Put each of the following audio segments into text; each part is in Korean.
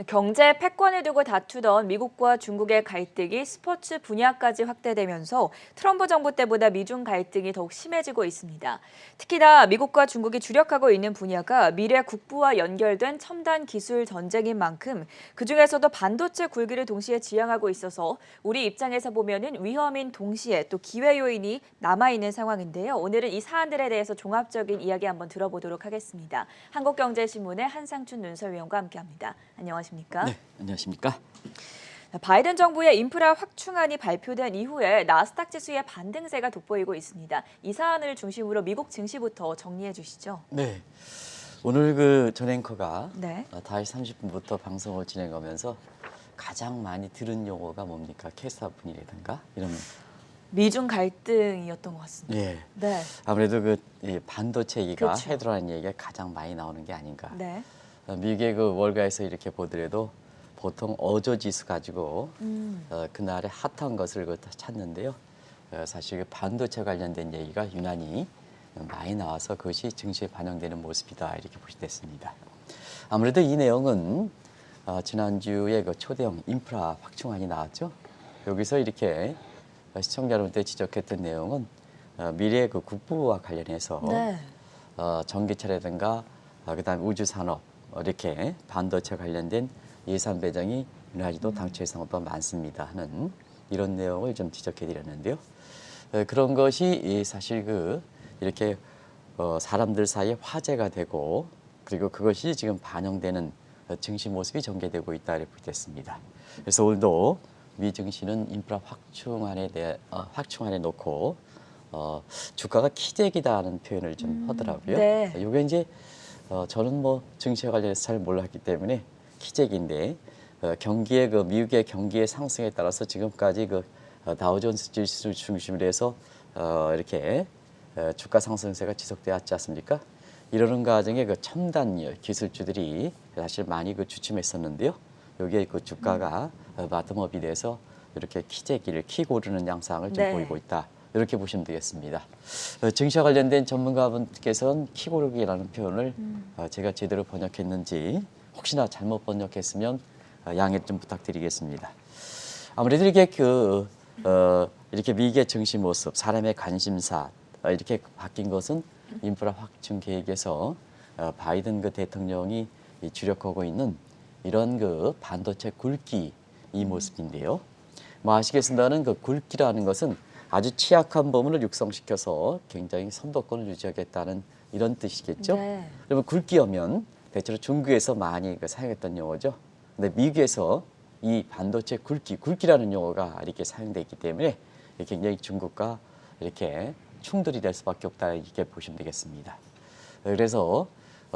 경제 패권을 두고 다투던 미국과 중국의 갈등이 스포츠 분야까지 확대되면서 트럼프 정부 때보다 미중 갈등이 더욱 심해지고 있습니다. 특히나 미국과 중국이 주력하고 있는 분야가 미래 국부와 연결된 첨단 기술 전쟁인 만큼 그중에서도 반도체 굴기를 동시에 지향하고 있어서 우리 입장에서 보면은 위험인 동시에 또 기회 요인이 남아있는 상황인데요. 오늘은 이 사안들에 대해서 종합적인 이야기 한번 들어보도록 하겠습니다. 한국경제신문의 한상춘 눈설위원과 함께합니다. 안녕하십니까? 네, 안녕하십니까? 바이든 정부의 인프라 확충안이 발표된 이후에 나스닥 지수의 반등세가 돋보이고 있습니다. 이 사안을 중심으로 미국 증시부터 정리해 주시죠. 네, 오늘 전 앵커가 네. 5시 30분부터 방송을 진행하면서 가장 많이 들은 용어가 뭡니까? 캐스터 분이라든가 이런. 미중 갈등이었던 것 같습니다. 네. 네. 아무래도 이 반도체 얘기가 그렇죠. 헤드라인 얘기가 가장 많이 나오는 게 아닌가. 네. 미국의 월가에서 이렇게 보더라도 보통 어조 지수 가지고 그날의 핫한 것을 찾는데요. 사실 반도체 관련된 얘기가 유난히 많이 나와서 그것이 증시에 반영되는 모습이다 이렇게 보시됐습니다. 아무래도 이 내용은 지난주에 초대형 인프라 확충안이 나왔죠. 여기서 이렇게 시청자 여러분들 지적했던 내용은 미래의 국부와 관련해서 네. 전기차라든가 그다음 우주산업 이렇게 반도체 관련된 예산 배정이 유난히도 당초 예상보다 많습니다 하는 이런 내용을 좀 지적해 드렸는데요. 그런 것이 사실 이렇게 사람들 사이에 화제가 되고 그리고 그것이 지금 반영되는 증시 모습이 전개되고 있다 이렇게 보겠습니다. 그래서 오늘도 미 증시는 인프라 확충안에 놓고 주가가 키재기다는 표현을 좀 하더라고요. 네. 이게 이제 저는 증시와 관련해서 잘 몰랐기 때문에 키재기인데 경기의 미국의 경기의 상승에 따라서 지금까지 다우존스 지수 중심으로 해서 이렇게 주가 상승세가 지속되어 왔지 않습니까? 이러는 과정에 첨단 기술주들이 사실 많이 주춤했었는데요. 여기에 주가가 바텀업이 돼서 이렇게 키재기를 키고 오르는 양상을 좀 네. 보이고 있다. 이렇게 보시면 되겠습니다. 증시와 관련된 전문가분께서는 키고르기라는 표현을 제가 제대로 번역했는지 혹시나 잘못 번역했으면 양해 좀 부탁드리겠습니다. 아무래도 이렇게 이렇게 미국의 증시 모습, 사람의 관심사 이렇게 바뀐 것은 인프라 확충 계획에서 바이든 대통령이 주력하고 있는 이런 반도체 굵기 이 모습인데요. 아시겠습니다는 굵기라는 것은 아주 취약한 부분을 육성시켜서 굉장히 선도권을 유지하겠다는 이런 뜻이겠죠. 네. 그러면 굵기하면 대체로 중국에서 많이 사용했던 용어죠. 근데 미국에서 이 반도체 굵기라는 용어가 이렇게 사용되기 때문에 굉장히 중국과 이렇게 충돌이 될 수밖에 없다 이렇게 보시면 되겠습니다. 그래서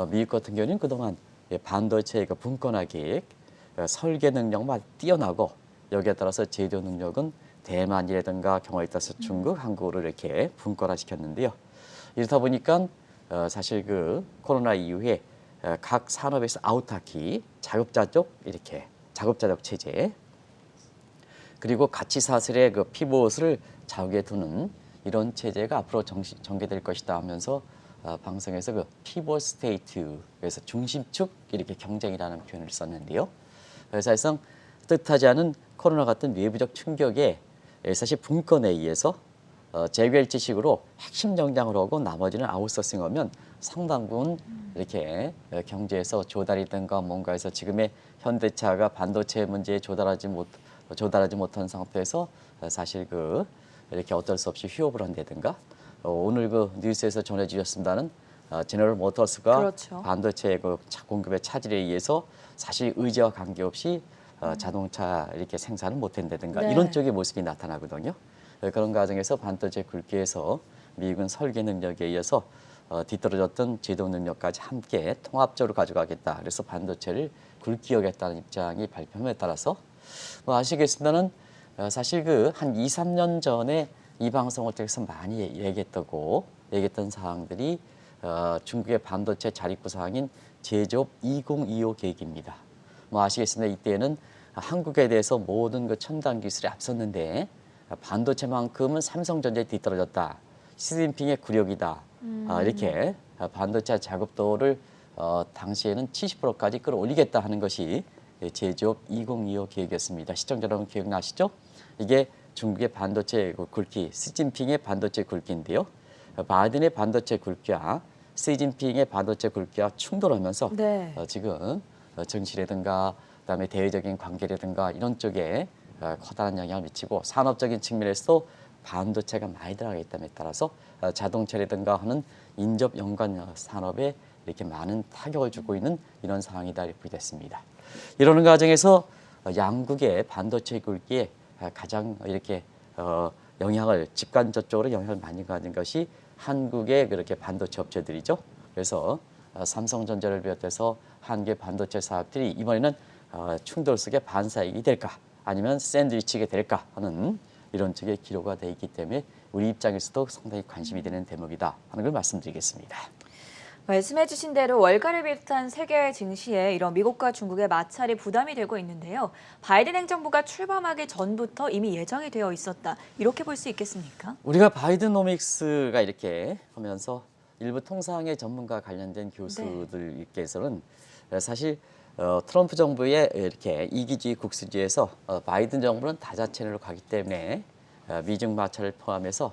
미국 같은 경우는 그동안 반도체의 분권화 계획, 설계 능력만 뛰어나고 여기에 따라서 제조 능력은 대만이라든가 경우에 따라서 중국, 한국으로 이렇게 분권화시켰는데요. 이렇다 보니까 사실 코로나 이후에 각 산업에서 아우타키, 자급자족 이렇게 자급자족 체제 그리고 가치 사슬의 피봇을 좌우에 두는 이런 체제가 앞으로 전개될 것이다 하면서 방송에서 피봇 스테이트에서 중심축 이렇게 경쟁이라는 표현을 썼는데요. 사실상 뜻하지 않은 코로나 같은 외부적 충격에 사실 분권에 의해서 재결지식으로 핵심 정장을 하고 나머지는 아웃소싱하면 상당 부분 이렇게 경제에서 조달이든가 뭔가에서 지금의 현대차가 반도체 문제에 조달하지 못한 상태에서 사실 이렇게 어쩔 수 없이 휴업을 한다든가 오늘 뉴스에서 전해주셨습니다는 제너럴 모터스가 그렇죠. 반도체 공급의 차질에 의해서 사실 의지와 관계없이 자동차 이렇게 생산을 못한다든가 네. 이런 쪽의 모습이 나타나거든요. 그런 과정에서 반도체 굵기에서 미국은 설계 능력에 의해서 뒤떨어졌던 제조 능력까지 함께 통합적으로 가져가겠다. 그래서 반도체를 굵기하겠다는 입장이 발표함에 따라서 아시겠습니다는 사실 한 2, 3년 전에 이 방송을 통해서 많이 얘기했던 사항들이 중국의 반도체 자립구 사항인 제조업 2025 계획입니다. 아시겠습니다. 이때는 한국에 대해서 모든 첨단 기술이 앞섰는데 반도체만큼은 삼성전자에 뒤떨어졌다. 시진핑의 굴욕이다. 이렇게 반도체 작업도를 당시에는 70%까지 끌어올리겠다 하는 것이 제조업 2025 계획이었습니다. 시청자 여러분 기억나시죠? 이게 중국의 반도체 굵기, 시진핑의 반도체 굵기인데요. 바이든의 반도체 굵기와 시진핑의 반도체 굵기와 충돌하면서 네. 지금 정치라든가 그다음에 대외적인 관계라든가 이런 쪽에 커다란 영향을 미치고 산업적인 측면에서도 반도체가 많이 들어가 있다에 따라서 자동차라든가 하는 인접 연관 산업에 이렇게 많은 타격을 주고 있는 이런 상황이다 이렇게 됐습니다. 이러는 과정에서 양국의 반도체 굵기에 가장 이렇게 영향을 직간접적으로 영향을 많이 가진 것이 한국의 그렇게 반도체 업체들이죠. 그래서 삼성전자를 비롯해서 한국의 반도체 사업들이 이번에는 충돌 속에 반사이익이 될까 아니면 샌드위치가 될까 하는 이런 쪽의 기로가 돼 있기 때문에 우리 입장에서도 상당히 관심이 되는 대목이다 하는 걸 말씀드리겠습니다. 말씀해 주신 대로 월가를 비롯한 세계의 증시에 이런 미국과 중국의 마찰이 부담이 되고 있는데요. 바이든 행정부가 출범하기 전부터 이미 예정이 되어 있었다. 이렇게 볼 수 있겠습니까? 우리가 바이든노믹스가 이렇게 하면서 일부 통상의 전문가 관련된 교수들께서는 사실 트럼프 정부의 이렇게 이기주의 국수주의에서 바이든 정부는 다자체로 가기 때문에 미중 마찰을 포함해서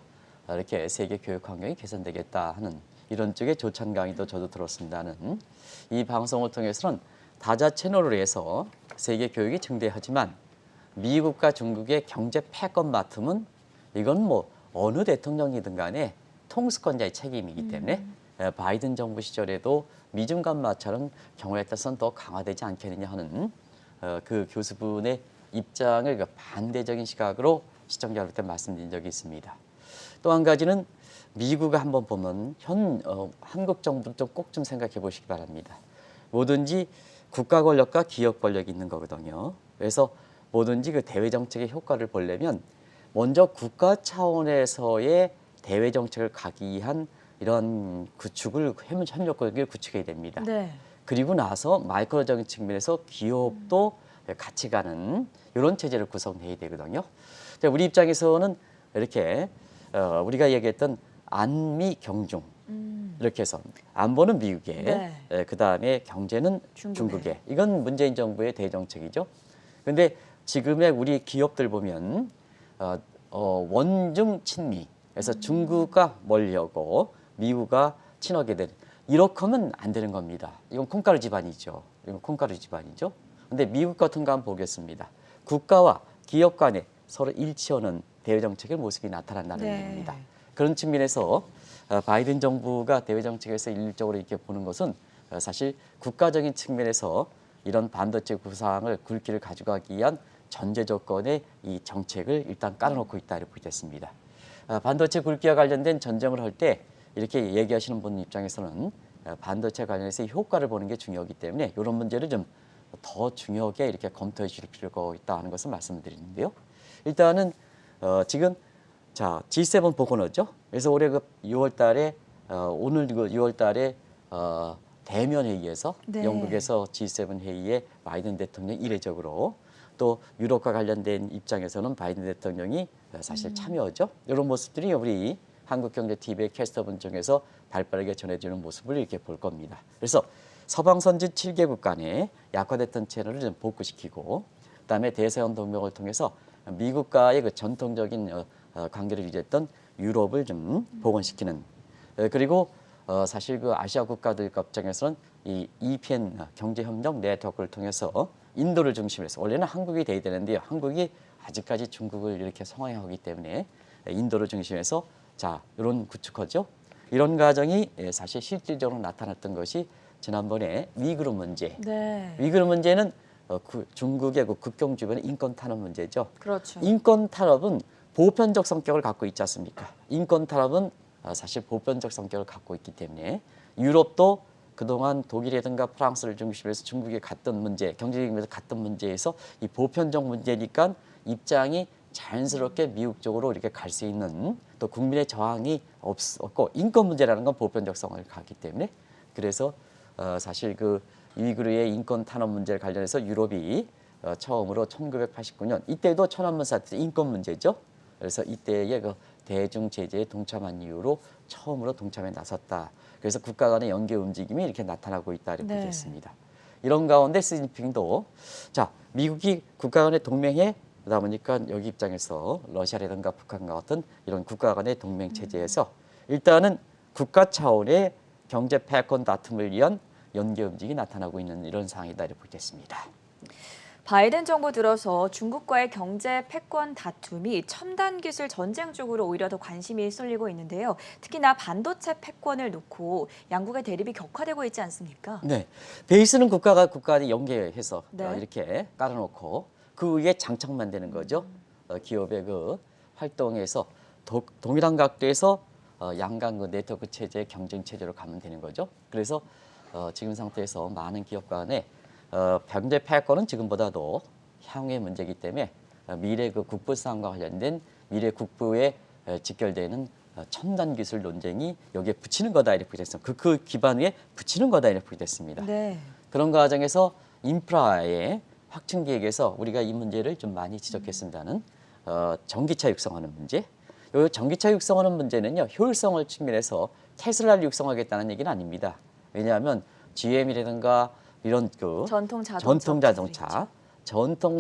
이렇게 세계 교육 환경이 개선되겠다 하는 이런 쪽의 조찬 강의도 저도 들었습니다는 이 방송을 통해서는 다자 채널로 해서 세계 교육이 증대하지만 미국과 중국의 경제 패권 맡음은 이건 뭐 어느 대통령이든 간에 통수권자의 책임이기 때문에 바이든 정부 시절에도 미중 간 마찰은 경우에 따라서는 더 강화되지 않겠느냐 하는 그 교수분의 입장을 반대적인 시각으로 시청자 여러분께 말씀드린 적이 있습니다. 또 한 가지는 미국을 한번 보면 한국 정부는 좀 꼭 좀 생각해 보시기 바랍니다. 뭐든지 국가 권력과 기업 권력이 있는 거거든요. 그래서 뭐든지 그 대외 정책의 효과를 보려면 먼저 국가 차원에서의 대외 정책을 가기 위한 이런 구축을 협력을 구축해야 됩니다. 네. 그리고 나서 마이크로적인 측면에서 기업도 같이 가는 이런 체제를 구성해야 되거든요. 우리 입장에서는 이렇게 우리가 얘기했던 안미 경중 이렇게 해서 안보는 미국에 네. 그다음에 경제는 중국에. 중국에 이건 문재인 정부의 대정책이죠. 그런데 지금의 우리 기업들 보면 원중 친미 그래서 중국과 멀려고 미국과 친하게 되는 이렇게 하면 안 되는 겁니다. 이건 콩가루 집안이죠. 이건 콩가루 집안이죠. 근데 미국 같은 거 한번 보겠습니다. 국가와 기업 간에 서로 일치하는 대외 정책의 모습이 나타난다는 네. 얘기입니다. 그런 측면에서 바이든 정부가 대외 정책에서 일적으로 이렇게 보는 것은 사실 국가적인 측면에서 이런 반도체 구상을 굵기를 가져가기 위한 전제 조건의 이 정책을 일단 깔아놓고 있다 이렇게 보겠습니다. 반도체 굵기와 관련된 전쟁을 할 때 이렇게 얘기하시는 분 입장에서는 반도체 관련해서 효과를 보는 게 중요하기 때문에 이런 문제를 좀 더 중요하게 이렇게 검토해 주실 필요가 있다 하는 것을 말씀드리는데요. 일단은 지금 자 G7 보고너죠. 그래서 올해 그 6월달에 오늘 그 6월달에 대면 회의에서 네. 영국에서 G7 회의에 바이든 대통령이 이례적으로 또 유럽과 관련된 입장에서는 바이든 대통령이 사실 참여하죠. 이런 모습들이 우리 한국경제TV의 캐스터분 중에서 발빠르게 전해주는 모습을 이렇게 볼 겁니다. 그래서 서방 선진 7개국 간의 약화됐던 채널을 좀 복구시키고 그다음에 대서양 동맹을 통해서 미국과의 그 전통적인 관계를 유지했던 유럽을 좀 복원시키는 그리고 사실 그 아시아 국가들 입장에서는 이 EPN 경제협력 네트워크를 통해서 인도를 중심으로 해서 원래는 한국이 돼야 되는데요. 한국이 아직까지 중국을 이렇게 성화하기 때문에 인도를 중심해서 자 이런 구축하죠. 이런 과정이 사실 실질적으로 나타났던 것이 지난번에 위구르 문제. 네. 위구르 문제는 중국의 그 국경 주변의 인권 탄압 문제죠. 그렇죠. 인권 탄압은 보편적 성격을 갖고 있지 않습니까? 인권 탄압은 사실 보편적 성격을 갖고 있기 때문에 유럽도 그동안 독일이라든가 프랑스를 중심으로 해서 중국에 갔던 문제, 경제적인 면에서 갔던 문제에서 이 보편적 문제니까 입장이 자연스럽게 미국 쪽으로 이렇게 갈 수 있는 또 국민의 저항이 없고 인권 문제라는 건 보편적성을 갖기 때문에 그래서 사실 그 위구르의 인권 탄압 문제를 관련해서 유럽이 처음으로 1989년 이때도 천안문 사태 인권 문제죠. 그래서 이때의 그 대중 제재에 동참한 이후로 처음으로 동참에 나섰다. 그래서 국가 간의 연계 움직임이 이렇게 나타나고 있다 이렇게 네. 보겠습니다. 이런 가운데 시진핑도 자 미국이 국가 간의 동맹에 그러다 보니까 여기 입장에서 러시아라든가 북한과 같은 이런 국가 간의 동맹 체제에서 일단은 국가 차원의 경제 패권 다툼을 위한 연계 움직임이 나타나고 있는 이런 상황이다 이렇게 보겠습니다. 바이든 정부 들어서 중국과의 경제 패권 다툼이 첨단 기술 전쟁 쪽으로 오히려 더 관심이 쏠리고 있는데요. 특히나 반도체 패권을 놓고 양국의 대립이 격화되고 있지 않습니까? 네, 베이스는 국가가 국가에 연계해서 네. 이렇게 깔아놓고 그 위에 장착만 되는 거죠. 기업의 그 활동에서 동일한 각도에서 양강 그 네트워크 체제의 경쟁 체제로 가면 되는 거죠. 그래서 지금 상태에서 많은 기업 간에 경제 패권은 지금보다도 향후의 문제이기 때문에 미래 그 국부 싸움과 관련된 미래 국부에 직결되는 첨단 기술 논쟁이 여기에 붙이는 거다 이렇게 됐습니다. 그 기반 위에 붙이는 거다 이렇게 됐습니다. 네. 그런 과정에서 인프라의 확충 계획에서 우리가 이 문제를 좀 많이 지적했습니다는 전기차 육성하는 문제. 이 전기차 육성하는 문제는요 효율성을 측면에서 테슬라를 육성하겠다는 얘기는 아닙니다. 왜냐하면 GM이라든가 이런 그 전통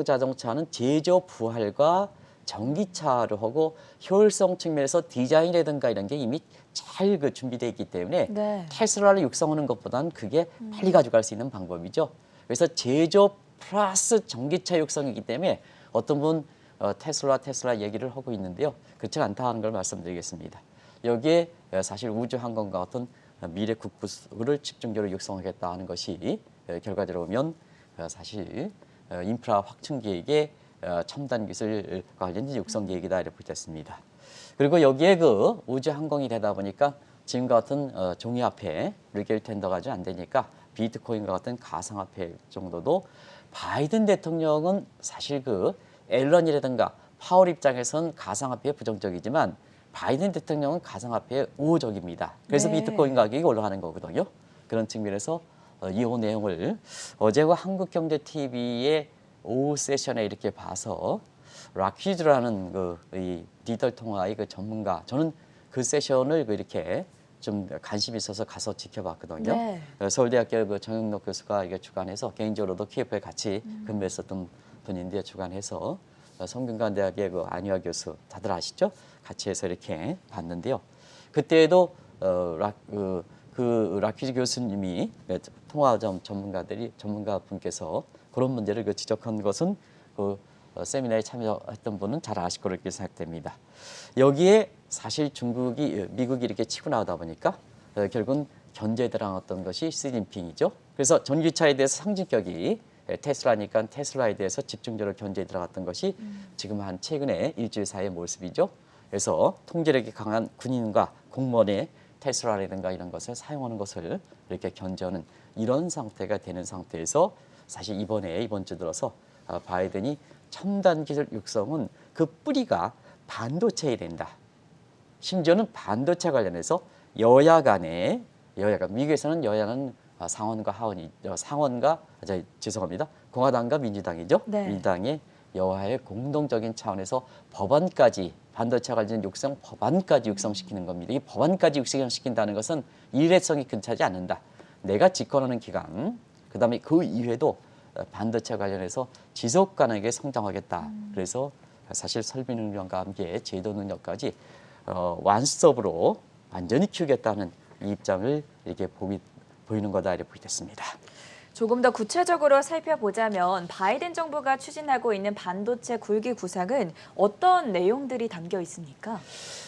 자동차는 제조 부활과 전기차를 하고 효율성 측면에서 디자인이라든가 이런 게 이미 잘 그 준비되어 있기 때문에 네. 테슬라를 육성하는 것보다는 그게 빨리 가져갈 수 있는 방법이죠. 그래서 제조 플러스 전기차 육성이기 때문에 어떤 분 테슬라 얘기를 하고 있는데요. 그렇지 않다는 걸 말씀드리겠습니다. 여기에 사실 우주항공과 같은 미래 국부를 집중적으로 육성하겠다 하는 것이 결과적으로 보면 사실 인프라 확충 계획의 첨단 기술 관련된 육성 계획이다 이렇게 보겠습니다. 그리고 여기에 그 우주항공이 되다 보니까 지금 같은 종이화폐 리겔 텐더가 좀 안 되니까 비트코인과 같은 가상화폐 정도도 바이든 대통령은 사실 그 앨런이라든가 파월 입장에서는 가상화폐에 부정적이지만 바이든 대통령은 가상화폐에 우호적입니다. 그래서 네. 비트코인 가격이 올라가는 거거든요. 그런 측면에서 이 내용을 어제와 한국경제TV의 오후 세션에 이렇게 봐서 락퀴즈라는 이 디지털 통화의 그 전문가, 저는 그 세션을 이렇게 좀 관심이 있어서 가서 지켜봤거든요. 네. 서울대학교 그 정영록 교수가 이게 주관해서 개인적으로도 KF에 같이 근무했었던 분인데 주관해서 성균관대학의 그 안유아 교수 다들 아시죠? 같이 해서 이렇게 봤는데요. 그때도 락퀴즈 교수님이 통화점 전문가분께서 그런 문제를 지적한 것은 그 세미나에 참여했던 분은 잘 아실 거로 이렇게 생각됩니다. 여기에 사실 미국이 이렇게 치고 나오다 보니까 결국은 견제에 들어갔던 것이 시진핑이죠. 그래서 전기차에 대해서 상징격이 테슬라니까 테슬라에 대해서 집중적으로 견제에 들어갔던 것이 지금 한 최근에 일주일 사이의 모습이죠. 그래서 통제력이 강한 군인과 공무원의 테슬라라든가 이런 것을 사용하는 것을 이렇게 견제하는 이런 상태가 되는 상태에서 사실 이번 주 들어서 바이든이 첨단 기술 육성은 그 뿌리가 반도체에 된다. 심지어는 반도체 관련해서 미국에서는 여야는 죄송합니다. 공화당과 민주당이죠. 네. 민주당의 여야의 공동적인 차원에서 법안까지 반도체 관련 육성 법안까지 육성시키는 겁니다. 이 법안까지 육성시킨다는 것은 일회성이 근처하지 않는다. 내가 집권하는 기간, 그다음에 그 이후에도 반도체 관련해서 지속 가능하게 성장하겠다. 그래서 사실 설비 능력과 함께 제도 능력까지 완수업으로 완전히 키우겠다는 이 입장을 이렇게 보이는 거다 이렇게 보겠습니다. 조금 더 구체적으로 살펴보자면 바이든 정부가 추진하고 있는 반도체 굴기 구상은 어떤 내용들이 담겨 있습니까?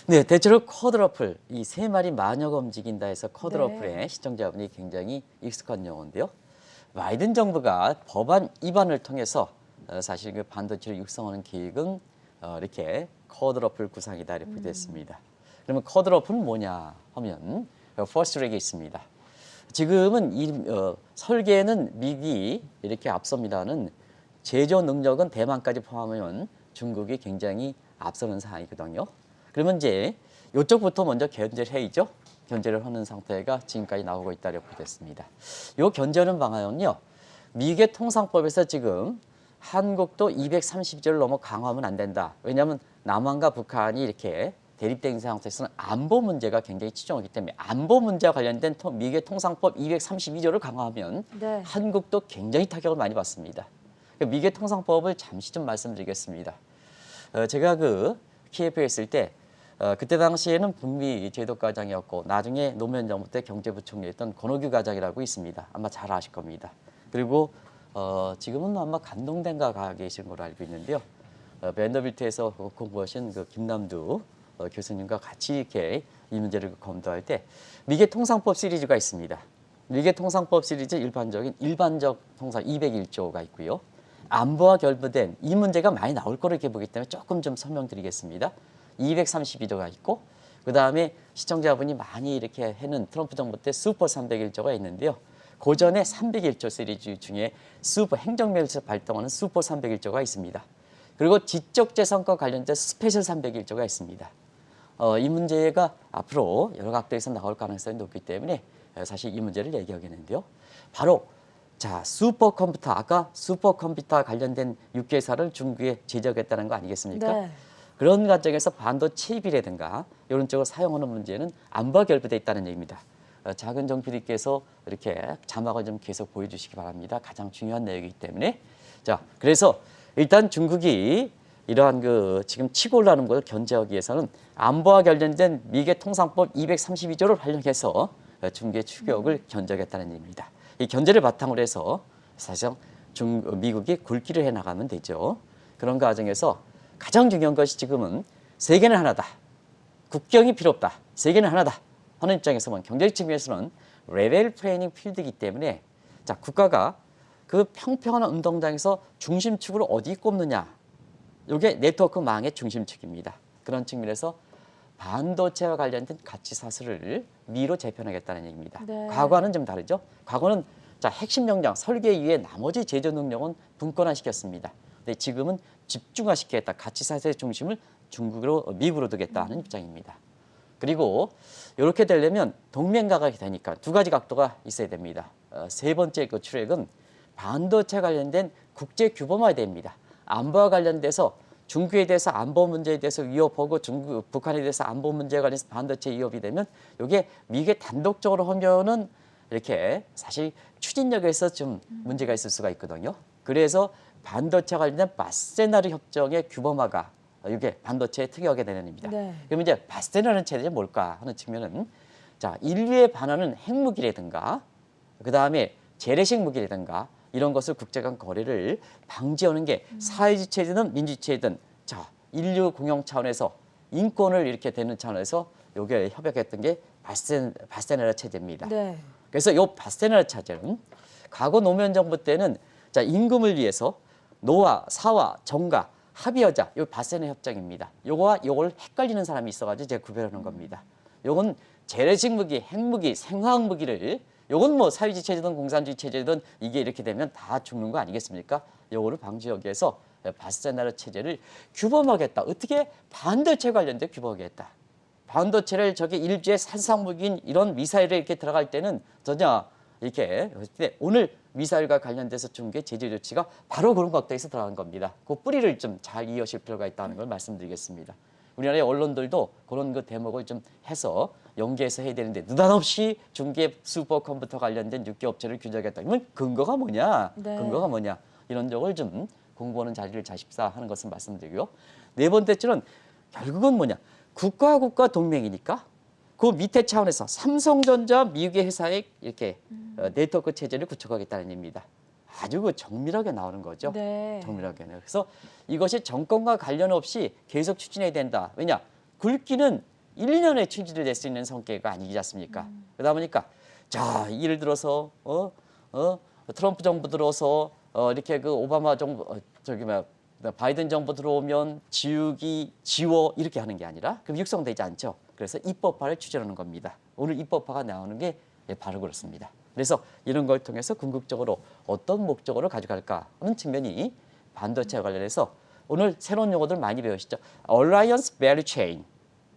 네, 대체로 쿼드러플, 이 세 마리 마녀가 움직인다 해서 쿼드러플에 네. 시청자분이 굉장히 익숙한 용어인데요. 바이든 정부가 법안 입안을 통해서 사실 그 반도체를 육성하는 계획은 이렇게 쿼드러플 구상이다 이렇게 됐습니다. 그러면 쿼드러플은 뭐냐 하면 퍼스트랙이 있습니다. 지금은 설계는 미국이 이렇게 앞섭니다는 제조 능력은 대만까지 포함하면 중국이 굉장히 앞서는 상황이거든요. 그러면 이제 이쪽부터 먼저 견제를 해야죠. 견제를 하는 상태가 지금까지 나오고 있다 이렇게 됐습니다. 이 견제하는 방안은요. 미국의 통상법에서 지금 한국도 230조를 넘어 강화하면 안 된다. 왜냐하면 남한과 북한이 이렇게 대립된 상태에서는 안보 문제가 굉장히 치중하기 때문에 안보 문제와 관련된 미국의 통상법 232조를 강화하면 네. 한국도 굉장히 타격을 많이 받습니다. 미국의 통상법을 잠시 좀 말씀드리겠습니다. 제가 키예프에 있을 때 그때 당시에는 북미 제도과장이었고 나중에 노무현 정부 때 경제부총리였던 권오규 과장이라고 있습니다. 아마 잘 아실 겁니다. 그리고 지금은 아마 간동대인가 가 계신 걸로 알고 있는데요. 밴더빌트에서 공부하신 김남두 교수님과 같이 이렇게 이 문제를 검토할 때 미국의 통상법 시리즈가 있습니다. 미국의 통상법 시리즈 일반적 통상 201조가 있고요. 안보와 결부된 이 문제가 많이 나올 거로 이렇게 보기 때문에 조금 좀 설명드리겠습니다. 232조가 있고 그 다음에 시청자분이 많이 이렇게 해는 트럼프 정부 때 슈퍼 301조가 있는데요. 그 전에 301조 시리즈 중에 슈퍼 행정면에서 발동하는 슈퍼 301조가 있습니다. 그리고 지적재산과 관련된 스페셜 301조가 있습니다. 이 문제가 앞으로 여러 각도에서 나올 가능성이 높기 때문에 사실 이 문제를 얘기하겠는데요. 바로 자 슈퍼컴퓨터 아까 슈퍼컴퓨터 관련된 6개사를 중국에 제작했다는 거 아니겠습니까? 네. 그런 과정에서 반도체 칩이라든가 이런 쪽을 사용하는 문제는 안보와 결부되어 있다는 얘기입니다. 작은 정PD께서 이렇게 자막을 좀 계속 보여주시기 바랍니다. 가장 중요한 내용이기 때문에. 자, 그래서 일단 중국이 이러한 지금 치고 올라오는 것을 견제하기 위해서는 안보와 관련된 미국의 통상법 232조를 활용해서 중국의 추격을 견제하겠다는 얘기입니다. 이 견제를 바탕으로 해서 사실상 미국이 굴기를 해나가면 되죠. 그런 과정에서 가장 중요한 것이 지금은 세계는 하나다. 국경이 필요 없다. 세계는 하나다. 하는 입장에서는 경제적 측면에서는 레벨 플레이닝 필드이기 때문에 자 국가가 그 평평한 운동장에서 중심축을 어디 꼽느냐. 이게 네트워크망의 중심축입니다. 그런 측면에서 반도체와 관련된 가치 사슬을 미로 재편하겠다는 얘기입니다. 네. 과거와는 좀 다르죠. 과거는 자 핵심 역량, 설계 이외에 나머지 제조 능력은 분권화시켰습니다. 근데 지금은 집중화시키겠다. 가치 사슬의 중심을 미국으로 두겠다 하는 입장입니다. 그리고 이렇게 되려면 동맹가가 되니까 두 가지 각도가 있어야 됩니다. 세 번째 출액은 반도체 관련된 국제 규범화가 됩니다. 안보와 관련돼서 중국에 대해서 안보 문제에 대해서 위협하고 북한에 대해서 안보 문제에 관해서 반도체 위협이 되면 이게 미국에 단독적으로 하면은 이렇게 사실 추진력에서 좀 문제가 있을 수가 있거든요. 그래서 반도체 관련된 바세나르 협정의 규범화가 이게 반도체에 특이하게 되는 겁니다. 네. 그럼 이제 바세나르 체제가 뭘까 하는 측면은 자 인류에 반하는 핵무기라든가 그 다음에 재래식 무기라든가 이런 것을 국제 간 거래를 방지하는 게 사회주의 체제든 민주주의 체제든 자 인류 공영 차원에서 인권을 이렇게 되는 차원에서 요게 협약했던 게 바세나르 체제입니다. 네. 그래서 요 바세나르 체제는 과거 노무현 정부 때는 자 임금을 위해서 노와 사와 정가 합의하자 요 바세나르 협정입니다. 요거와 요걸 헷갈리는 사람이 있어가지고 제가 구별하는 겁니다. 요건 재래식 무기, 핵무기, 생화학 무기를 요건 뭐 사회주의 체제든 공산주의 체제든 이게 이렇게 되면 다 죽는 거 아니겠습니까? 요거를 방지하기 위해서 바세나르 체제를 규범하겠다. 어떻게 반도체 관련된 규범하겠다. 반도체를 저기 일주의 산상무기인 이런 미사일에 이렇게 들어갈 때는 전혀 이렇게 오늘 미사일과 관련돼서 중국의 제재 조치가 바로 그런 각도에서 들어간 겁니다. 그 뿌리를 좀 잘 이해하실 필요가 있다는 걸 말씀드리겠습니다. 우리나라의 언론들도 그런 대목을 좀 해서 연계해서 해야 되는데 느닷없이 중국의 슈퍼컴퓨터 관련된 6개 업체를 규제하겠다. 그러면 근거가 뭐냐? 네. 근거가 뭐냐? 이런 적을 좀 공부하는 자리를 자십사 하는 것을 말씀드리고요. 네 번째는 결국은 뭐냐? 국가 동맹이니까 그 밑에 차원에서 삼성전자 미국의 회사에 이렇게 네트워크 체제를 구축하겠다는 얘기입니다. 아주 정밀하게 나오는 거죠. 네. 정밀하게. 그래서 이것이 정권과 관련 없이 계속 추진해야 된다. 왜냐? 굵기는 1, 2년에 추진될 수 있는 성격이 아니지 않습니까? 그러다 보니까 자 예를 들어서 트럼프 정부 들어서 이렇게 오바마 정부 바이든 정부 들어오면 지우기, 지워 이렇게 하는 게 아니라 그럼 육성되지 않죠. 그래서 입법화를 추진하는 겁니다. 오늘 입법화가 나오는 게 바로 그렇습니다. 그래서 이런 걸 통해서 궁극적으로 어떤 목적으로 가져갈까 하는 측면이 반도체와 관련해서 오늘 새로운 용어들 많이 배우시죠. Alliance Value Chain,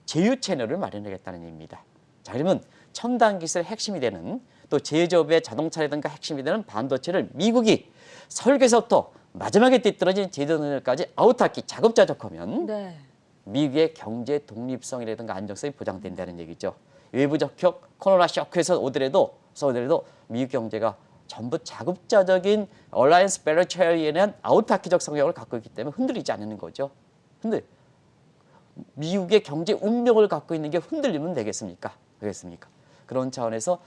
제휴 채널을 마련하겠다는 얘기입니다. 자, 그러면 첨단 기술의 핵심이 되는 또 제조업의 자동차라든가 핵심이 되는 반도체를 미국이 설계에서부터 마지막에 띠떨어진 제조 능력까지 아우타키 자급자족하면 네. 미국의 경제 독립성이라든가 안정성이 보장된다는 얘기죠. 외부적 코로나 쇼크에서 오더라도 미국 경제가 전부 자급자적인 얼라이언스 밸류 대한 아우타키적 성향을 갖고 있기 때문에 흔들리지 않는 거죠. 근데 미국의 경제 운명을 갖고 있는 게 흔들리면 되겠습니까? 그런 차원에서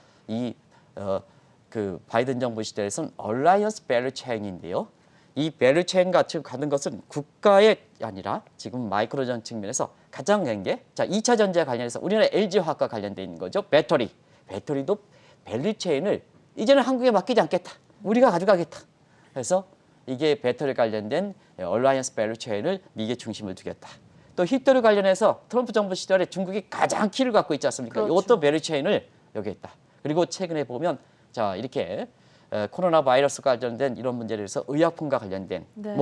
그 바이든 정부 시대에서는 얼라이언스 밸류 체인인데요. 이 밸류 체인 같이 가는 것은 국가의 아니라 지금 마이크로전 측면에서 가장 된 게 2차 전지와 관련해서 우리나라 LG화학과 관련돼 있는 거죠. 배터리도 밸류 체인을 이제는 한국에 맡기지 않겠다. 우리가 가져가겠다. 그래서 이게 배터리 관련된 얼라이언스 밸류 체인을 미국에 중심을 두겠다. 또 히터를 관련해서 트럼프 정부 시절에 중국이 가장 키를 갖고 있지 않습니까? 그렇죠. 이것도 밸류 체인을 여기에 있다. 그리고 최근에 보면 이렇게 코로나 바이러스 관련된 이런 문제에 대해서 의약품과 관련된 네.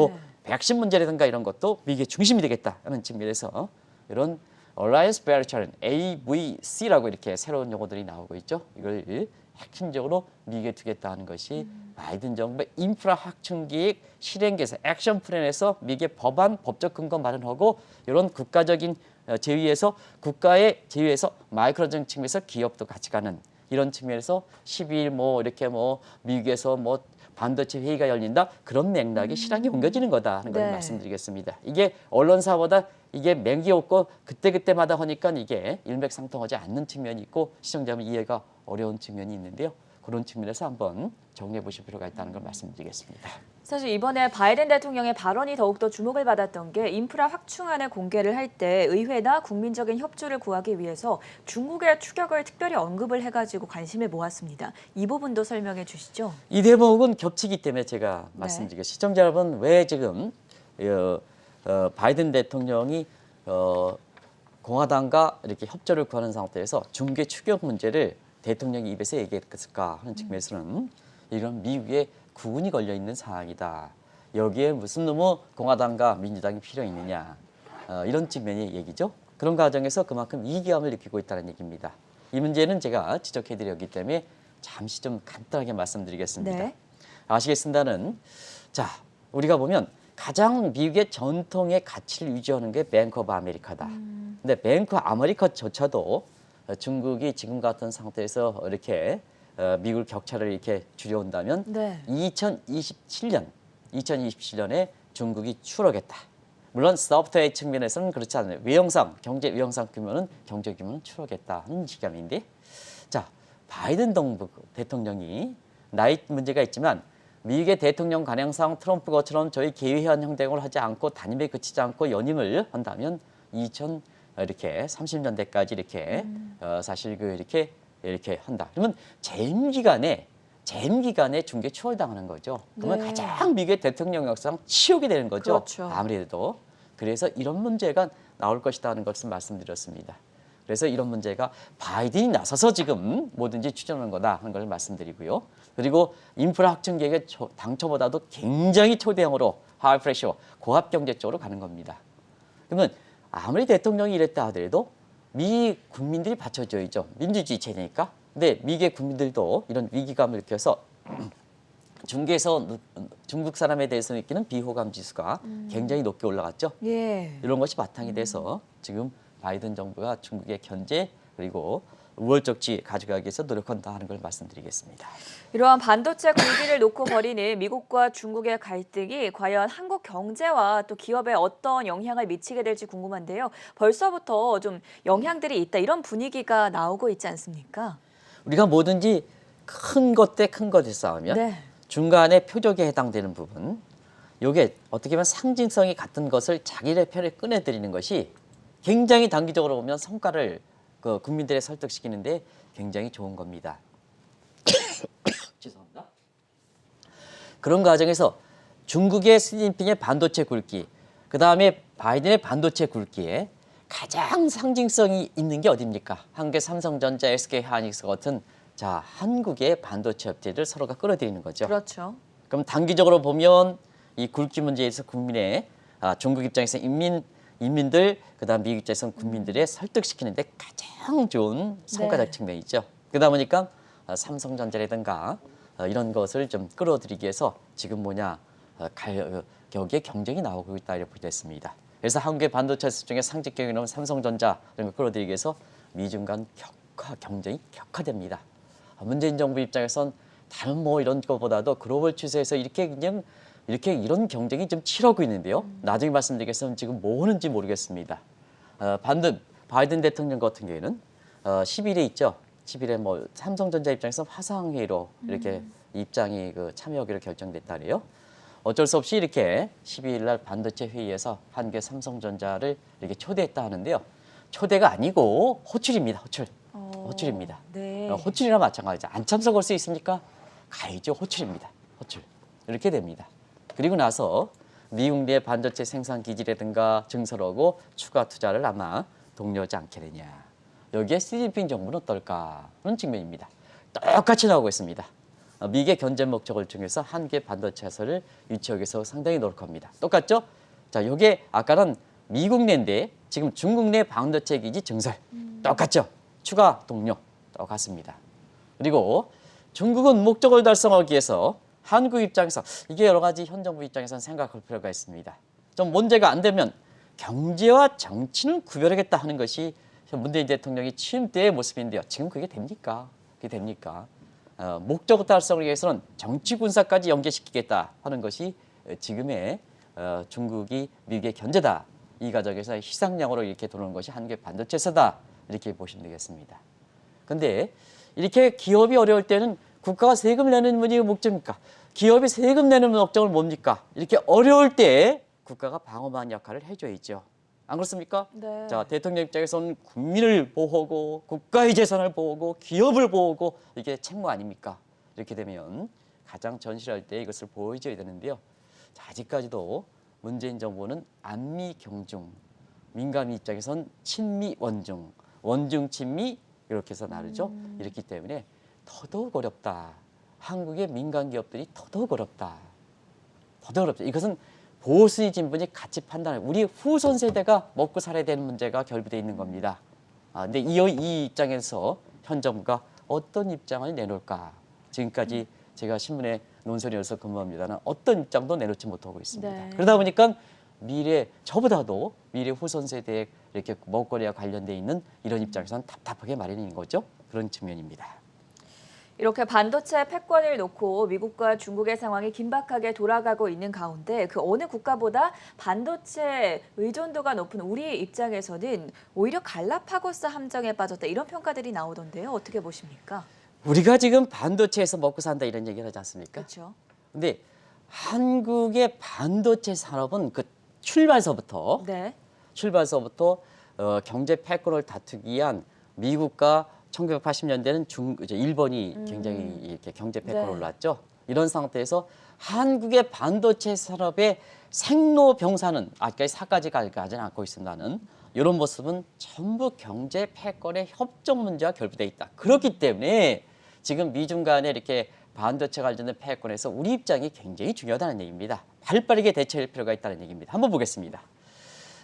백신 문제라든가 이런 것도 미국의 중심이 되겠다는 측면에서 이런 Alliance Value Chain AVC라고 이렇게 새로운 용어들이 나오고 있죠. 이걸 핵심적으로 미국에 두겠다는 것이 바이든 정부의 인프라 확충 계획 실행 계획 액션 플랜에서 미국의 법안 법적 근거 마련하고 이런 국가적인 국가의 제휴에서 마이크로전 측면에서 기업도 같이 가는 이런 측면에서 12일 이렇게 미국에서 반도체 회의가 열린다 그런 맥락이 실행에 옮겨지는 거다 하는 걸 네. 말씀드리겠습니다. 이게 언론사보다 이게 맹기 없고 그때그때마다 하니까 이게 일맥상통하지 않는 측면이 있고 시청자분 이해가 어려운 측면이 있는데요. 그런 측면에서 한번 정리해 보실 필요가 있다는 걸 말씀드리겠습니다. 사실 이번에 바이든 대통령의 발언이 더욱더 주목을 받았던 게 인프라 확충안을 공개를 할 때 의회나 국민적인 협조를 구하기 위해서 중국의 추격을 특별히 언급을 해가지고 관심을 모았습니다. 이 부분도 설명해 주시죠. 이 대목은 겹치기 때문에 제가 말씀드리겠습니다. 시청자 여러분 왜 지금 바이든 대통령이 공화당과 이렇게 협조를 구하는 상태에서 중국의 추격 문제를 대통령이 입에서 얘기했을까 하는 측면에서는 이런 미국의 구분이 걸려 있는 상황이다. 여기에 무슨 너무 공화당과 민주당이 필요 있느냐 이런 측면의 얘기죠. 그런 과정에서 그만큼 위기감을 느끼고 있다는 얘기입니다. 이 문제는 제가 지적해드렸기 때문에 잠시 좀 간단하게 말씀드리겠습니다. 네. 아시겠습니다는 우리가 보면 가장 미국의 전통의 가치를 유지하는 게 뱅크 오브 아메리카다. 근데 뱅크 아메리카조차도 중국이 지금 같은 상태에서 이렇게 미국 격차를 이렇게 줄여온다면 네. 2027년에 중국이 추락했다. 물론 소프트웨어 측면에서는 그렇지 않아요. 경제 외형상 경제 규모는 추락했다는 지경인데, 바이든 대통령이 나이 문제가 있지만 미국의 대통령 관행상 트럼프 것처럼 저희 개회한 행동을 하지 않고 단임에 그치지 않고 연임을 한다면 30년대까지 이렇게 사실 이렇게 한다. 그러면 재임 기간에 중국에 추월당하는 거죠. 그러면 네. 가장 미국의 대통령 역사상 치욕이 되는 거죠. 그렇죠. 아무래도. 그래서 이런 문제가 나올 것이다 하는 것을 말씀드렸습니다. 그래서 이런 문제가 바이든이 나서서 지금 뭐든지 추진하는 거다 하는 걸 말씀드리고요. 그리고 인프라 확충 계획이 당초보다도 굉장히 초대형으로 하이 프레셔 고압 경제 쪽으로 가는 겁니다. 그러면 아무리 대통령이 이랬다 하더라도 미 국민들이 받쳐줘야죠. 민주주의 체제니까. 근데 미국의 국민들도 이런 위기감을 느껴서 중국 사람에 대해서 느끼는 비호감 지수가 굉장히 높게 올라갔죠. 예. 이런 것이 바탕이 돼서 지금 바이든 정부가 중국의 견제 그리고 우월적 지위 가져가기 위해서 노력한다 하는 걸 말씀드리겠습니다. 이러한 반도체 굴기를 놓고 벌이는 미국과 중국의 갈등이 과연 한국 경제와 또 기업에 어떤 영향을 미치게 될지 궁금한데요. 벌써부터 좀 영향들이 있다 이런 분위기가 나오고 있지 않습니까? 우리가 뭐든지 큰 것 대 큰 것에 싸우면 네. 중간에 표적에 해당되는 부분, 이게 어떻게 보면 상징성이 같은 것을 자기네 편에 꺼내드리는 것이 굉장히 단기적으로 보면 성과를 국민들에 설득시키는데 굉장히 좋은 겁니다. 죄송합니다. 그런 과정에서 중국의 시진핑의 반도체 굵기, 그 다음에 바이든의 반도체 굵기에 가장 상징성이 있는 게 어디입니까? 한국의 삼성전자, SK하이닉스 같은 한국의 반도체 업체를 서로가 끌어들이는 거죠. 그렇죠. 그럼 단기적으로 보면 이 굵기 문제에서 중국 입장에서 인민들, 그다음 미국 입장에서 국민들의 설득시키는데 가장 좋은 성과적 측면이죠. 그러다 보니까 삼성전자라든가 이런 것을 좀 끌어들이기 위해서 지금 여기에 경쟁이 나오고 있다 이렇게 됐습니다. 그래서 한국의 반도체 수출 중에 상징적인 이런 삼성전자 이런 걸 끌어들이기 위해서 미중 간 경쟁이 격화됩니다. 문재인 정부 입장에선 다른 뭐 이런 것보다도 글로벌 추세에서 이렇게 이런 경쟁이 좀 치러고 있는데요. 나중에 말씀드리겠지만 지금 뭐 하는지 모르겠습니다. 바이든 대통령 같은 경우에는 10일에 있죠. 10일에 뭐 삼성전자 입장에서 화상회의로 이렇게 입장이 참여하기로 결정됐다래요. 어쩔 수 없이 이렇게 12일 날 반도체 회의에서 한국의 삼성전자를 이렇게 초대했다 하는데요. 초대가 아니고 호출입니다. 호출입니다. 네. 호출이나 마찬가지죠. 안 참석할 수 있습니까? 가야죠. 호출입니다. 호출. 이렇게 됩니다. 그리고 나서 미국 내 반도체 생산 기지라든가 증설하고 추가 투자를 아마 독려하지 않게 되냐. 여기에 시진핑 정부는 어떨까 하는 측면입니다. 똑같이 나오고 있습니다. 미국의 견제 목적을 통해서 한국의 반도체 회사를 유치하기 위해서 상당히 노력합니다. 똑같죠? 자, 이게 아까는 미국 내인데 지금 중국 내 반도체 기지 증설 똑같죠? 추가 동력 똑같습니다. 그리고 중국은 목적을 달성하기 위해서 한국 입장에서 이게 여러 가지 현 정부 입장에서는 생각할 필요가 있습니다. 좀 문제가 안 되면 경제와 정치는 구별하겠다 하는 것이 문재인 대통령이 취임 때의 모습인데요. 지금 그게 됩니까? 그게 됩니까? 목적 달성을 위해서는 정치 군사까지 연계시키겠다 하는 것이 지금의 중국이 미국의 견제다. 이 과정에서 희생양으로 이렇게 도는 것이 한국의 반도체사다. 이렇게 보시면 되겠습니다. 그런데 이렇게 기업이 어려울 때는 국가가 세금 내는 문이 목적입니까? 기업이 세금 내는 목적은 뭡니까? 이렇게 어려울 때 국가가 방어막 역할을 해줘야죠. 안 그렇습니까? 네. 자, 대통령 입장에서는 국민을 보호하고 국가의 재산을 보호하고 기업을 보호하고 이게 책무 아닙니까? 이렇게 되면 가장 전실할 때 이것을 보여줘야 되는데요. 자, 아직까지도 문재인 정부는 안미 경중, 민간 입장에선 친미 원중, 원중 친미 이렇게 해서 나르죠. 이렇기 때문에 더더욱 어렵다. 한국의 민간 기업들이 더더욱 어렵다. 더더욱 어렵다. 이것은 보수의 진분이 같이 판단해요. 우리 후손 세대가 먹고 살아야 되는 문제가 결부되어 있는 겁니다. 근데 이 입장에서 현 정부가 어떤 입장을 내놓을까? 지금까지 제가 신문에 논설위원으로서 근무합니다는 어떤 입장도 내놓지 못하고 있습니다. 네. 그러다 보니까 저보다도 미래 후손 세대에 이렇게 먹거리와 관련돼 있는 이런 입장에서는 답답하게 마련인 거죠. 그런 측면입니다. 이렇게 반도체 패권을 놓고 미국과 중국의 상황이 긴박하게 돌아가고 있는 가운데 그 어느 국가보다 반도체 의존도가 높은 우리 입장에서는 오히려 갈라파고스 함정에 빠졌다 이런 평가들이 나오던데요. 어떻게 보십니까? 우리가 지금 반도체에서 먹고 산다 이런 얘기를 하지 않습니까? 그렇죠. 근데 한국의 반도체 산업은 그 출발서부터 네. 경제 패권을 다투기 위한 미국과 1980년대는 이제 일본이 굉장히 이렇게 경제 패권을 네. 올랐죠. 이런 상태에서 한국의 반도체 산업의 생로병사는 아직까지 사까지 가지는 않고 있습니다는 이런 모습은 전부 경제 패권의 협정 문제와 결부돼 있다. 그렇기 때문에 지금 미중 간에 이렇게 반도체 관련된 패권에서 우리 입장이 굉장히 중요하다는 얘기입니다. 발빠르게 대처할 필요가 있다는 얘기입니다. 한번 보겠습니다.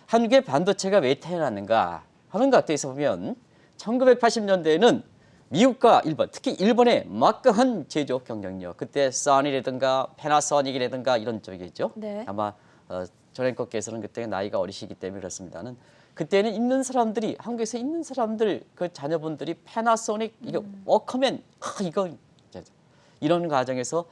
한국의 반도체가 왜 태어났는가 하는 것 같아서 보면 1980년대에는 미국과 일본, 특히 일본의 막강한 제조업 경쟁력, 그때 써니라든가 패나소닉이라든가 이런 쪽이죠. 네. 아마 조랭커께서는 그때 나이가 어리시기 때문에 그렇습니다는 그때는 있는 사람들이 한국에서 있는 사람들 그 자녀분들이 패나소닉 이거 워커맨 이거 이런 과정에서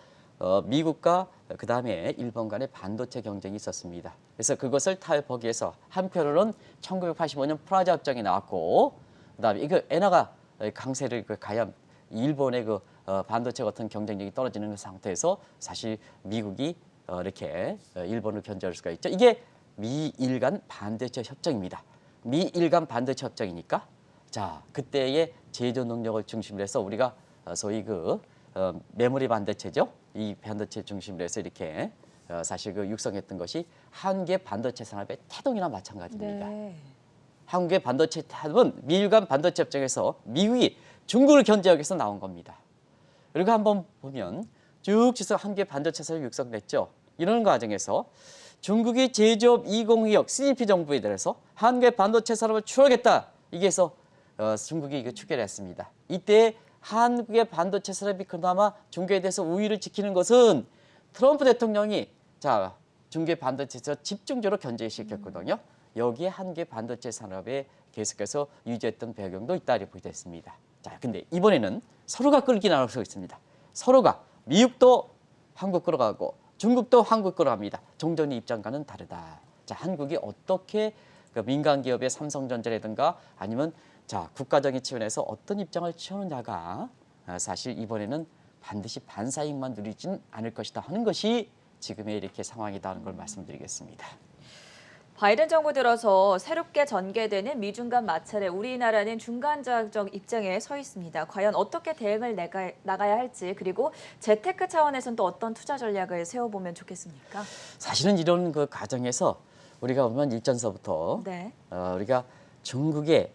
미국과 그 다음에 일본 간의 반도체 경쟁이 있었습니다. 그래서 그것을 타협하기 위해서 한편으로는 1985년 프라자 협정이 나왔고 그다음에 이거 엔화가 강세를 가야 일본의 반도체 같은 경쟁력이 떨어지는 상태에서 사실 미국이 이렇게 일본을 견제할 수가 있죠. 이게 미일 간 반도체 협정입니다. 미일 간 반도체 협정이니까 자 그때의 제조 능력을 중심으로 해서 우리가 소위 메모리 반도체죠. 이 반도체 중심으로 해서 이렇게 사실 육성했던 것이 한국의 반도체 산업의 태동이나 마찬가지입니다. 네. 한국의 반도체 탑은 미일 간 반도체 협정에서 미국이 중국을 견제하기 위해서 나온 겁니다. 그리고 한번 보면 쭉 지서 한국의 반도체 산업이 육성됐죠. 이런 과정에서 중국이 제조업 2026 CGP 정부에 대해서 한국의 반도체 산업을 추월하겠다. 이게서 중국이 이거 추계를 했습니다. 이때 한국의 반도체 산업이 그나마 중국에 대해서 우위를 지키는 것은 트럼프 대통령이 중국의 반도체에서 집중적으로 견제시켰거든요. 여기에 한국의 반도체 산업에 계속해서 유지했던 배경도 있다 이렇게 보게 됐습니다. 자, 근데 이번에는 서로가 끌기 나눠서 있습니다. 서로가 미국도 한국 끌어가고 중국도 한국 끌어갑니다. 종전의 입장과는 다르다. 자, 한국이 어떻게 그 민간 기업의 삼성전자라든가 아니면 자 국가적인 측면에서 어떤 입장을 취하느냐가 사실 이번에는 반드시 반사익만 누리진 않을 것이다 하는 것이 지금의 이렇게 상황이다 하는 걸 말씀드리겠습니다. 바이든 정부 들어서 새롭게 전개되는 미중 간 마찰에 우리나라는 중간자적 입장에 서 있습니다. 과연 어떻게 대응을 나가야 할지 그리고 재테크 차원에서는 또 어떤 투자 전략을 세워보면 좋겠습니까? 사실은 이런 그 과정에서 우리가 보면 일전서부터 네. 우리가 중국의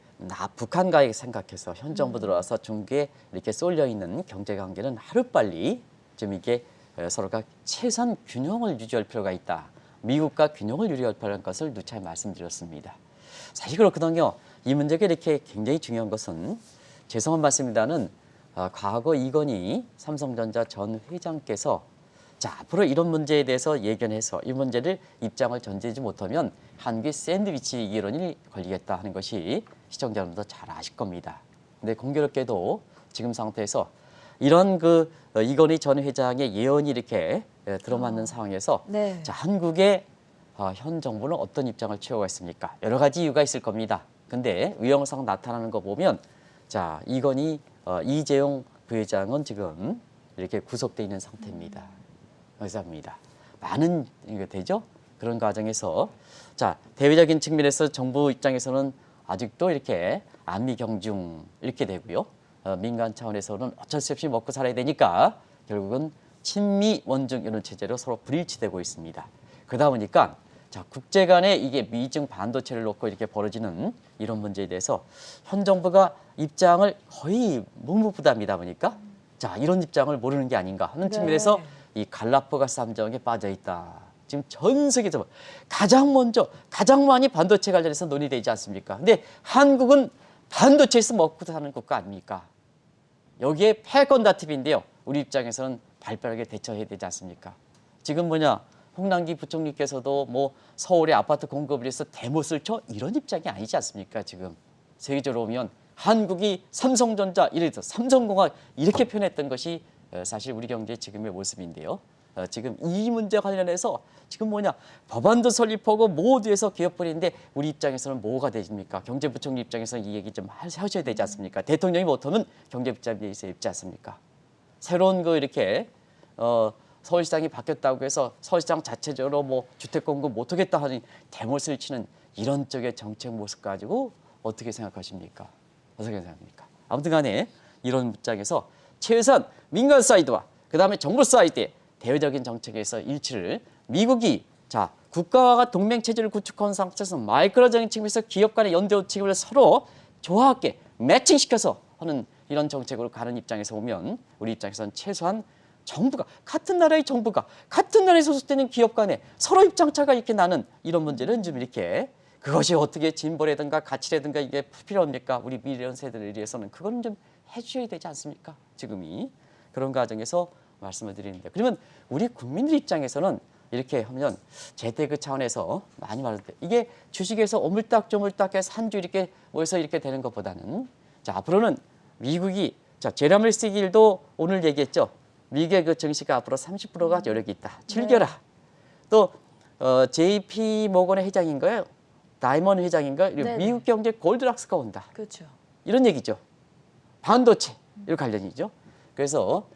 북한과의 생각해서 현 정부 들어와서 중국에 이렇게 쏠려 있는 경제 관계는 하루빨리 좀 이게 서로가 최소한 균형을 유지할 필요가 있다. 미국과 균형을 유지할 필요한 것을 누차 말씀드렸습니다. 사실 그렇거든요. 이 문제가 이렇게 굉장히 중요한 것은 죄송한 말씀입니다는 과거 이건희 삼성전자 전 회장께서 자 앞으로 이런 문제에 대해서 예견해서 이 문제를 입장을 전제하지 못하면 한국의 샌드위치 이론이 걸리겠다 하는 것이 시청자 여러분도 잘 아실 겁니다. 근데 공교롭게도 지금 상태에서 이런 그 이건희 전 회장의 예언이 이렇게 들어맞는 상황에서 네. 자 한국의 현 정부는 어떤 입장을 취하고 있습니까? 여러 가지 이유가 있을 겁니다. 근데 위험상 나타나는 거 보면 자 이건희 이재용 부회장은 지금 이렇게 구속돼 있는 상태입니다. 의사입니다. 많은 이게 되죠? 그런 과정에서 자 대외적인 측면에서 정부 입장에서는 아직도 이렇게 안미 경중 이렇게 되고요. 민간 차원에서는 어쩔 수 없이 먹고 살아야 되니까 결국은 친미 원중 이런 체제로 서로 불일치되고 있습니다. 그러다 보니까 자 국제 간에 이게 미중 반도체를 놓고 이렇게 벌어지는 이런 문제에 대해서 현 정부가 입장을 거의 묵묵부답이다 보니까 자 이런 입장을 모르는 게 아닌가 하는 측면에서 이 갈라파고스 함정에 빠져 있다. 지금 전 세계에서 가장 먼저 가장 많이 반도체 관련해서 논의되지 않습니까? 근데 한국은 반도체에서 먹고 사는 국가 아닙니까? 여기에 패권 다툼인데요. 우리 입장에서는 발빠르게 대처해야 되지 않습니까? 지금 뭐냐 홍남기 부총리께서도 뭐 서울의 아파트 공급을 위해서 대못을 쳐 이런 입장이 아니지 않습니까? 지금 세계적으로 보면 한국이 삼성전자 이래 서 삼성공학 이렇게 표현했던 것이 사실 우리 경제의 지금의 모습인데요. 지금 이 문제 관련해서 지금 뭐냐 법안도 설립하고 모두에서 개혁벌이인데 우리 입장에서는 뭐가 되십니까? 경제부총리 입장에서는 이 얘기 좀 하셔야 되지 않습니까? 대통령이 못하면 경제부장이 있지 않습니까? 새로운 거 이렇게 서울시장이 바뀌었다고 해서 서울시장 자체적으로 뭐 주택 공급 못하겠다 하는 대못을 치는 이런 쪽의 정책 모습 가지고 어떻게 생각하십니까? 어떻게 생각합니까? 아무튼간에 이런 입장에서 최소한 민간 사이드와 그다음에 정부 사이드의 대외적인 정책에서 일치를 미국이 자 국가와 동맹 체제를 구축한 상태에서 마이크로적인 측면에서 기업 간의 연대 책임을 서로 조화롭게 매칭시켜서 하는 이런 정책으로 가는 입장에서 보면 우리 입장에서는 최소한 정부가 같은 나라의 정부가 같은 나라에 소속되는 기업 간에 서로 입장차가 이렇게 나는 이런 문제는 좀 이렇게 그것이 어떻게 진보라든가 가치라든가 이게 필요합니까? 우리 미래 세대를 위해서는 그거는 좀 해주셔야 되지 않습니까? 지금이 그런 과정에서 말씀을 드리는데 그러면 우리 국민들 입장에서는 이렇게 하면 재테크 차원에서 많이 말하는데 이게 주식에서 오물딱조물딱해서 한 주 이렇게 모여서 이렇게 되는 것보다는 자 앞으로는 미국이 자 제라멜스 길도 오늘 얘기했죠. 미국의 그 증시가 앞으로 30%가 여력이 있다. 즐겨라. 또 JP 모건의 회장인가요? 다이먼 회장인가요? 미국 경제 골드락스가 온다. 그렇죠. 이런 얘기죠. 반도체 이 관련이죠. 그래서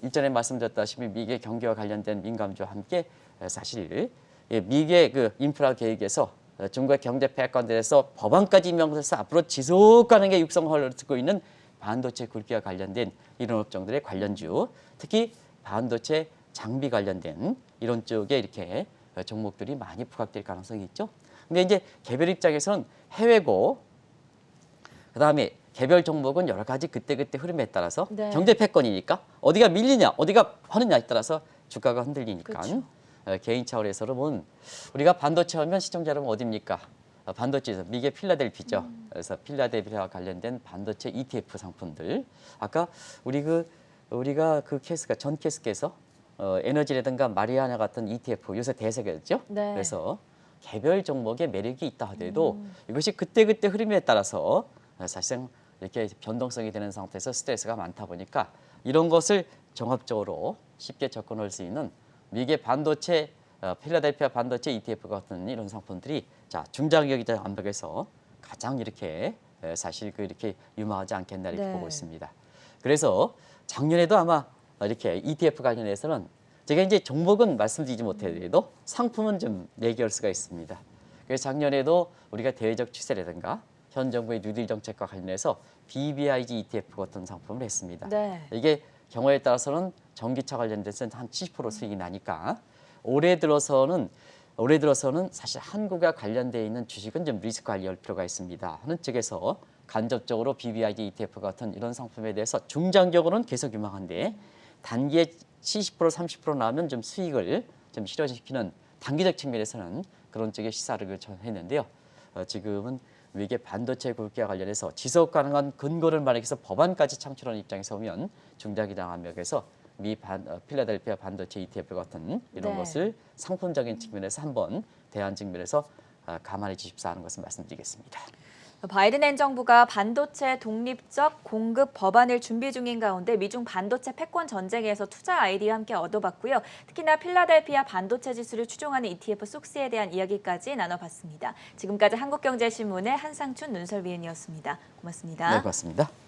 일전에 말씀드렸다시피 미국의 경기와 관련된 민감주와 함께 사실 미국의 그 인프라 계획에서 중국의 경제 패권들에서 법안까지 임명해서 앞으로 지속 가능하게 육성을 듣고 있는 반도체 굵기와 관련된 이런 업종들의 관련주, 특히 반도체 장비 관련된 이런 쪽에 이렇게 종목들이 많이 부각될 가능성이 있죠. 근데 이제 개별 입장에서는 해외고 그다음에 개별 종목은 여러 가지 그때그때 흐름에 따라서 경제 패권이니까 어디가 밀리냐 어디가 하느냐에 따라서 주가가 흔들리니까 개인 차원에서는 보면 우리가 반도체 하면 시청자 여러분 어디입니까? 반도체에서 미국의 필라델피죠. 그래서 필라델피아와 관련된 반도체 ETF 상품들. 아까 우리가 그 케이스가 전 케이스께서 에너지라든가 마리아나 같은 ETF 요새 대세겠죠. 그래서 개별 종목의 매력이 있다 하더라도 이것이 그때그때 흐름에 따라서 사실상 이렇게 변동성이 되는 상태에서 스트레스가 많다 보니까 이런 것을 종합적으로 쉽게 접근할 수 있는 미국의 반도체 필라델피아 반도체 ETF 같은 이런 상품들이 자 중장기적 암벽에서 가장 이렇게 사실 이렇게 유망하지 않겠나 이렇게 네. 보고 있습니다. 그래서 작년에도 아마 이렇게 ETF 관련해서는 제가 이제 종목은 말씀드리지 못해도 상품은 좀 얘기할 수가 있습니다. 그래서 작년에도 우리가 대외적 추세라든가 현 정부의 뉴딜 정책과 관련해서 BBIG ETF 같은 상품을 했습니다. 네. 이게 경우에 따라서는 전기차 관련돼서 한 70% 수익이 나니까 올해 들어서는 사실 한국과 관련되어 있는 주식은 좀 리스크 관리할 필요가 있습니다 하는 측에서 간접적으로 BBIG ETF 같은 이런 상품에 대해서 중장기적으로는 계속 유망한데 단기에 70% 30% 나오면 좀 수익을 좀 실현시키는 단기적 측면에서는 그런 쪽의 시사를 했는데요. 지금은 미국의 반도체 굵기와 관련해서 지속 가능한 근거를 마련해서 법안까지 창출하는 입장에서 보면 중장기적 압력에서 필라델피아 반도체 ETF 같은 이런 네. 것을 상품적인 측면에서 한번 대안 측면에서 감안해 주십사 하는 것을 말씀드리겠습니다. 바이든 행정부가 반도체 독립적 공급 법안을 준비 중인 가운데 미중 반도체 패권 전쟁에서 투자 아이디어 함께 얻어봤고요. 특히나 필라델피아 반도체 지수를 추종하는 ETF 속스에 대한 이야기까지 나눠봤습니다. 지금까지 한국경제신문의 한상춘 눈설위원이었습니다. 고맙습니다. 네, 고맙습니다.